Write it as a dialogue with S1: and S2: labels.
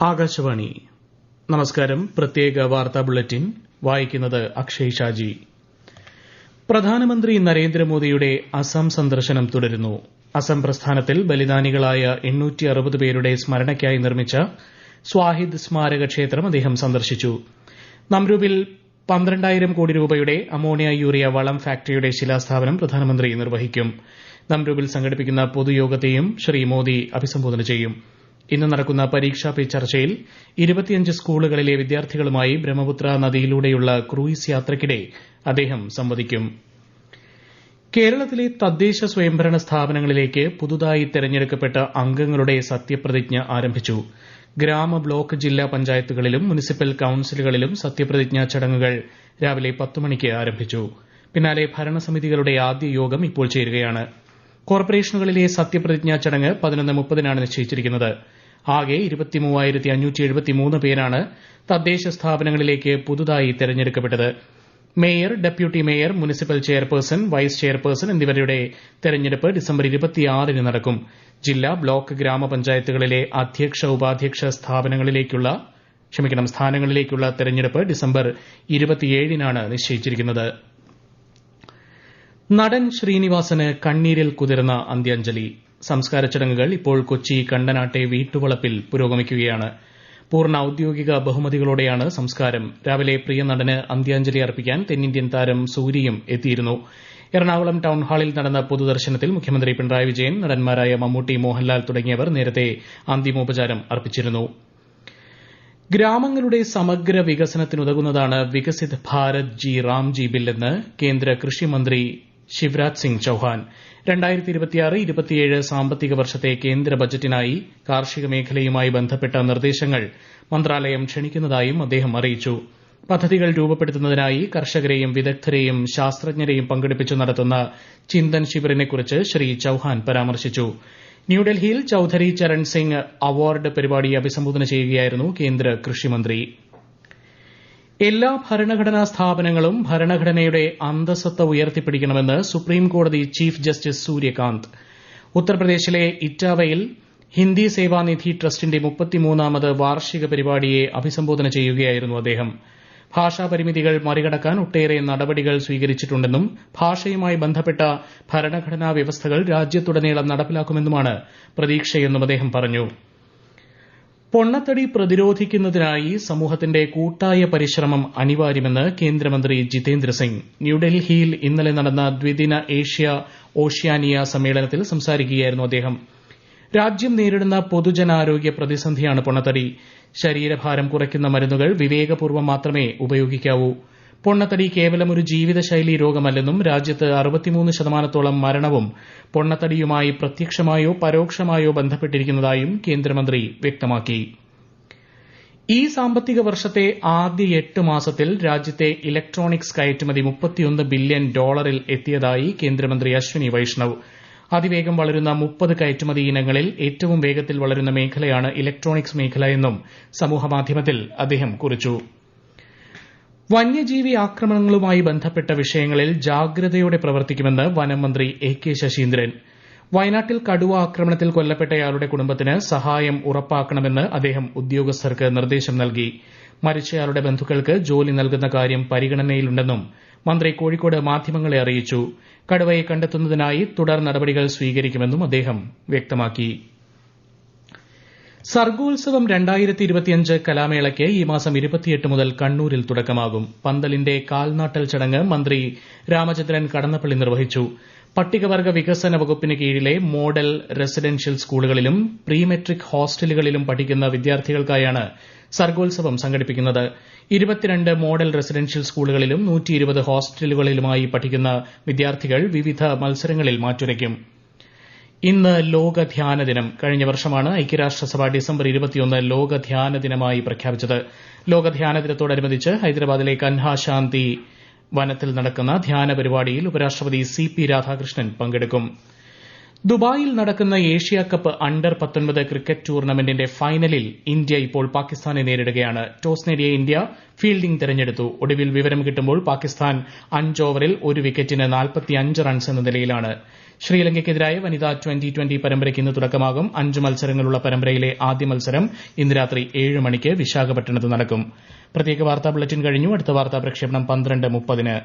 S1: ആകാശവാണി നമസ്കാരം. പ്രത്യേക വാർത്താ ബുള്ളറ്റിൻ വായിക്കുന്നത് അക്ഷയ് ഷാജി. പ്രധാനമന്ത്രി നരേന്ദ്രമോദിയുടെ അസം സന്ദർശനം തുടരുന്നു. അസം പ്രസ്ഥാനത്തിൽ ബലിദാനികളായ 860 പേരുടെ സ്മരണയ്ക്കായി നിർമ്മിച്ച സ്വാഹിദ് സ്മാരക ക്ഷേത്രം അദ്ദേഹം സന്ദർശിച്ചു. നമ്രൂവിൽ 12,000 കോടി രൂപയുടെ അമോണിയ യൂറിയ വളം ഫാക്ടറിയുടെ ശിലാസ്ഥാപനം പ്രധാനമന്ത്രി നിർവഹിക്കും. നമ്രൂവിൽ സംഘടിപ്പിക്കുന്ന പൊതുയോഗത്തെയും ശ്രീ മോദി അഭിസംബോധന ചെയ്യും. ഇന്ന് നടക്കുന്ന പരീക്ഷാ പേ ചർച്ചയിൽ 25 സ്കൂളുകളിലെ വിദ്യാർത്ഥികളുമായി ബ്രഹ്മപുത്ര നദിയിലൂടെയുള്ള ക്രൂയിസ് യാത്രയ്ക്കിടെ അദ്ദേഹം സംവദിക്കും. കേരളത്തിലെ തദ്ദേശ സ്വയംഭരണ സ്ഥാപനങ്ങളിലേക്ക് പുതുതായി തെരഞ്ഞെടുക്കപ്പെട്ട അംഗങ്ങളുടെ സത്യപ്രതിജ്ഞ ആരംഭിച്ചു. ഗ്രാമ, ബ്ലോക്ക്, ജില്ലാ പഞ്ചായത്തുകളിലും മുനിസിപ്പൽ കൌൺസിലുകളിലും സത്യപ്രതിജ്ഞാ ചടങ്ങുകൾ രാവിലെ 10 മണിക്ക് ആരംഭിച്ചു. പിന്നാലെ ഭരണസമിതികളുടെ ആദ്യ യോഗം ഇപ്പോൾ ചേരുകയാണ്. കോർപ്പറേഷനുകളിലെ സത്യപ്രതിജ്ഞാ ചടങ്ങ് 11:30-നാണ് നിശ്ചയിച്ചിരിക്കുന്നത്. ആകെ 23,573 പേരാണ് തദ്ദേശ സ്ഥാപനങ്ങളിലേക്ക് പുതുതായി തെരഞ്ഞെടുക്കപ്പെട്ടത്. Mayor, deputy mayor, municipal chairperson, vice chairperson എന്നിവരുടെ തെരഞ്ഞെടുപ്പ് ഡിസംബർ 26-ന് നടക്കും. ജില്ലാ, ബ്ലോക്ക്, ഗ്രാമപഞ്ചായത്തുകളിലെ അധ്യക്ഷ, ഉപാധ്യക്ഷ സ്ഥാനങ്ങളിലേക്കുള്ള തെരഞ്ഞെടുപ്പ് ഡിസംബർ 27-നാണ് നിശ്ചയിച്ചിരിക്കുന്നത്. നടൻ ശ്രീനിവാസന് കണ്ണീരിൽ കുതിർന്ന അന്ത്യാഞ്ജലി. സംസ്കാര ചടങ്ങുകൾ ഇപ്പോൾ കൊച്ചി കണ്ടനാട്ടെ വീട്ടുവളപ്പിൽ പുരോഗമിക്കുകയാണ്. പൂർണ്ണ ഔദ്യോഗിക ബഹുമതികളോടെയാണ് സംസ്കാരം. രാവിലെ പ്രിയ നടന് അന്ത്യാഞ്ജലി അർപ്പിക്കാൻ തെന്നിന്ത്യൻ താരം സൂര്യയും എത്തിയിരുന്നു. എറണാകുളം ടൌൺഹാളിൽ നടന്ന പൊതുദർശനത്തിൽ മുഖ്യമന്ത്രി പിണറായി വിജയൻ, നടന്മാരായ മമ്മൂട്ടി, മോഹൻലാൽ തുടങ്ങിയവർ നേരത്തെ അന്തിമോപചാരം അർപ്പിച്ചിരുന്നു. ഗ്രാമങ്ങളുടെ സമഗ്ര വികസനത്തിനുതകുന്നതാണ് വികസിത് ഭാരത് ജി റാംജി ബില്ലെന്ന് കേന്ദ്ര കൃഷിമന്ത്രി ശിവരാജ് സിംഗ് ചൌഹാൻ. 2026-27 സാമ്പത്തിക വർഷത്തെ കേന്ദ്ര ബജറ്റിനായി കാർഷിക മേഖലയുമായി ബന്ധപ്പെട്ട നിർദ്ദേശങ്ങൾ മന്ത്രാലയം ക്ഷണിക്കുന്നതായും അദ്ദേഹം അറിയിച്ചു. പദ്ധതികൾ രൂപപ്പെടുത്തുന്നതിനായി കർഷകരെയും വിദഗ്ധരെയും ശാസ്ത്രജ്ഞരെയും പങ്കെടുപ്പിച്ചു നടത്തുന്ന ചിന്തൻ ശിബിറിനെക്കുറിച്ച് ശ്രീ ചൌഹാൻ പരാമർശിച്ചു. ന്യൂഡൽഹിയിൽ ചൌധരി ചരൺ സിംഗ് അവാർഡ് പരിപാടിയെ അഭിസംബോധന ചെയ്യുകയായിരുന്നു കേന്ദ്ര കൃഷിമന്ത്രി. എല്ലാ ഭരണഘടനാ സ്ഥാപനങ്ങളും ഭരണഘടനയുടെ അന്തസത്ത ഉയർത്തിപ്പിടിക്കണമെന്ന് സുപ്രീംകോടതി ചീഫ് ജസ്റ്റിസ് സൂര്യകാന്ത്. ഉത്തർപ്രദേശിലെ ഇറ്റാവയിൽ ഹിന്ദി സേവാനിധി ട്രസ്റ്റിന്റെ 33ാമത് വാർഷിക പരിപാടിയെ അഭിസംബോധന ചെയ്യുകയായിരുന്നു അദ്ദേഹം. ഭാഷാപരിമിതികൾ മറികടക്കാൻ ഒട്ടേറെ നടപടികൾ സ്വീകരിച്ചിട്ടുണ്ടെന്നും ഭാഷയുമായി ബന്ധപ്പെട്ട ഭരണഘടനാ വ്യവസ്ഥകൾ രാജ്യത്തുടനീളം നടപ്പിലാക്കുമെന്നുമാണ് പ്രതീക്ഷയെന്നും അദ്ദേഹം പറഞ്ഞു. പൊണ്ണത്തടി പ്രതിരോധിക്കുന്നതിനായി സമൂഹത്തിന്റെ കൂട്ടായ പരിശ്രമം അനിവാര്യമെന്ന് കേന്ദ്രമന്ത്രി ജിതേന്ദ്ര സിംഗ്. ന്യൂഡൽഹിയിൽ ഇന്നലെ നടന്ന ദ്വിദിന ഏഷ്യ ഓഷ്യാനിയ സമ്മേളനത്തിൽ സംസാരിക്കുകയായിരുന്നു അദ്ദേഹം. രാജ്യം നേരിടുന്ന പൊതുജനാരോഗ്യ പ്രതിസന്ധിയാണ് പൊണ്ണത്തടി. ശരീരഭാരം കുറയ്ക്കുന്ന മരുന്നുകൾ വിവേകപൂർവ്വം മാത്രമേ ഉപയോഗിക്കാവൂ. പൊണ്ണത്തടി കേവലം ഒരു ജീവിതശൈലി രോഗമല്ലെന്നും രാജ്യത്ത് 63% മരണവും പൊണ്ണത്തടിയുമായി പ്രത്യക്ഷമായോ പരോക്ഷമായോ ബന്ധപ്പെട്ടിരിക്കുന്നതായും കേന്ദ്രമന്ത്രി വ്യക്തമാക്കി. ഈ സാമ്പത്തിക വർഷത്തെ ആദ്യ 8 മാസത്തിൽ രാജ്യത്തെ ഇലക്ട്രോണിക്സ് കയറ്റുമതി $31 ബില്യൺ എത്തിയതായി കേന്ദ്രമന്ത്രി അശ്വിനി വൈഷ്ണവ്. അതിവേഗം വളരുന്ന 30 കയറ്റുമതി ഇനങ്ങളിൽ ഏറ്റവും വേഗത്തിൽ വളരുന്ന മേഖലയാണ് ഇലക്ട്രോണിക്സ് മേഖല എന്നും സമൂഹമാധ്യമത്തിൽ അദ്ദേഹം കുറിച്ചു. വന്യജീവി ആക്രമണങ്ങളുമായി ബന്ധപ്പെട്ട വിഷയങ്ങളിൽ ജാഗ്രതയോടെ പ്രവർത്തിക്കുമെന്ന് വനം മന്ത്രി എ.കെ. ശശീന്ദ്രൻ. വയനാട്ടിൽ കടുവ ആക്രമണത്തിൽ കൊല്ലപ്പെട്ടയാളുടെ കുടുംബത്തിന് സഹായം ഉറപ്പാക്കണമെന്ന് അദ്ദേഹം ഉദ്യോഗസ്ഥർക്ക് നിർദ്ദേശം നൽകി. മരിച്ചയാളുടെ ബന്ധുക്കൾക്ക് ജോലി നൽകുന്ന കാര്യം പരിഗണനയിലുണ്ടെന്നും മന്ത്രി കോഴിക്കോട് മാധ്യമങ്ങളെ അറിയിച്ചു. കടുവയെ കണ്ടെത്തുന്നതിനായി തുടർ നടപടികൾ സ്വീകരിക്കുമെന്നും അദ്ദേഹം വ്യക്തമാക്കി. സർഗോത്സവം 2025 കലാമേളയ്ക്ക് ഈ മാസം 28 മുതൽ കണ്ണൂരിൽ തുടക്കമാകും. പന്തലിന്റെ കാൽനാട്ടൽ ചടങ്ങ് മന്ത്രി രാമചന്ദ്രൻ കടന്നപ്പള്ളി നിർവഹിച്ചു. പട്ടികവർഗ വികസന വകുപ്പിന് കീഴിലെ മോഡൽ റെസിഡൻഷ്യൽ സ്കൂളുകളിലും പ്രീ മെട്രിക് ഹോസ്റ്റലുകളിലും പഠിക്കുന്ന വിദ്യാർത്ഥികൾക്കായാണ് സർഗോത്സവം സംഘടിപ്പിക്കുന്നത്. 22 മോഡൽ റെസിഡൻഷ്യൽ സ്കൂളുകളിലും 120 ഹോസ്റ്റലുകളിലുമായി പഠിക്കുന്ന വിദ്യാർത്ഥികൾ വിവിധ മത്സരങ്ങളിൽ മാറ്റുരയ്ക്കും. ഇന്ന് ലോക ധ്യാന ദിനം. കഴിഞ്ഞ വർഷമാണ് ഐക്യരാഷ്ട്രസഭ ഡിസംബർ 21 ലോക ധ്യാന ദിനമായി പ്രഖ്യാപിച്ചത്. ലോക ധ്യാന ദിനത്തോടനുബന്ധിച്ച് ഹൈദരാബാദിലെ കൻഹാശാന്തി വനത്തിൽ നടക്കുന്ന ധ്യാന പരിപാടിയിൽ ഉപരാഷ്ട്രപതി സി.പി. രാധാകൃഷ്ണൻ പങ്കെടുക്കും. ദുബായിൽ നടക്കുന്ന ഏഷ്യ കപ്പ് അണ്ടർ 19 ക്രിക്കറ്റ് ടൂർണമെന്റിന്റെ ഫൈനലിൽ ഇന്ത്യ ഇപ്പോൾ പാകിസ്ഥാനെ നേരിടുകയാണ്. ടോസ് നേടിയ ഇന്ത്യ ഫീൽഡിംഗ് തെരഞ്ഞെടുത്തു. ഒടുവിൽ വിവരം കിട്ടുമ്പോൾ പാകിസ്ഥാൻ 5 ഓവറിൽ 1 വിക്കറ്റിന് 45 റൺസ് എന്ന നിലയിലാണ്. ശ്രീലങ്കയ്ക്കെതിരായ വനിതാ ട്വന്റി പരമ്പരയ്ക്ക് ഇന്ന് തുടക്കമാകും. 5 മത്സരങ്ങളുള്ള പരമ്പരയിലെ ആദ്യ മത്സരം ഇന്ന് രാത്രി 7 മണിക്ക് വിശാഖപട്ടണത്ത് നടക്കും. പ്രത്യേക വാർത്താ ബുള്ളറ്റിൻ കഴിഞ്ഞു. അടുത്ത വാർത്താ പ്രക്ഷേപണം 12:30-ന്.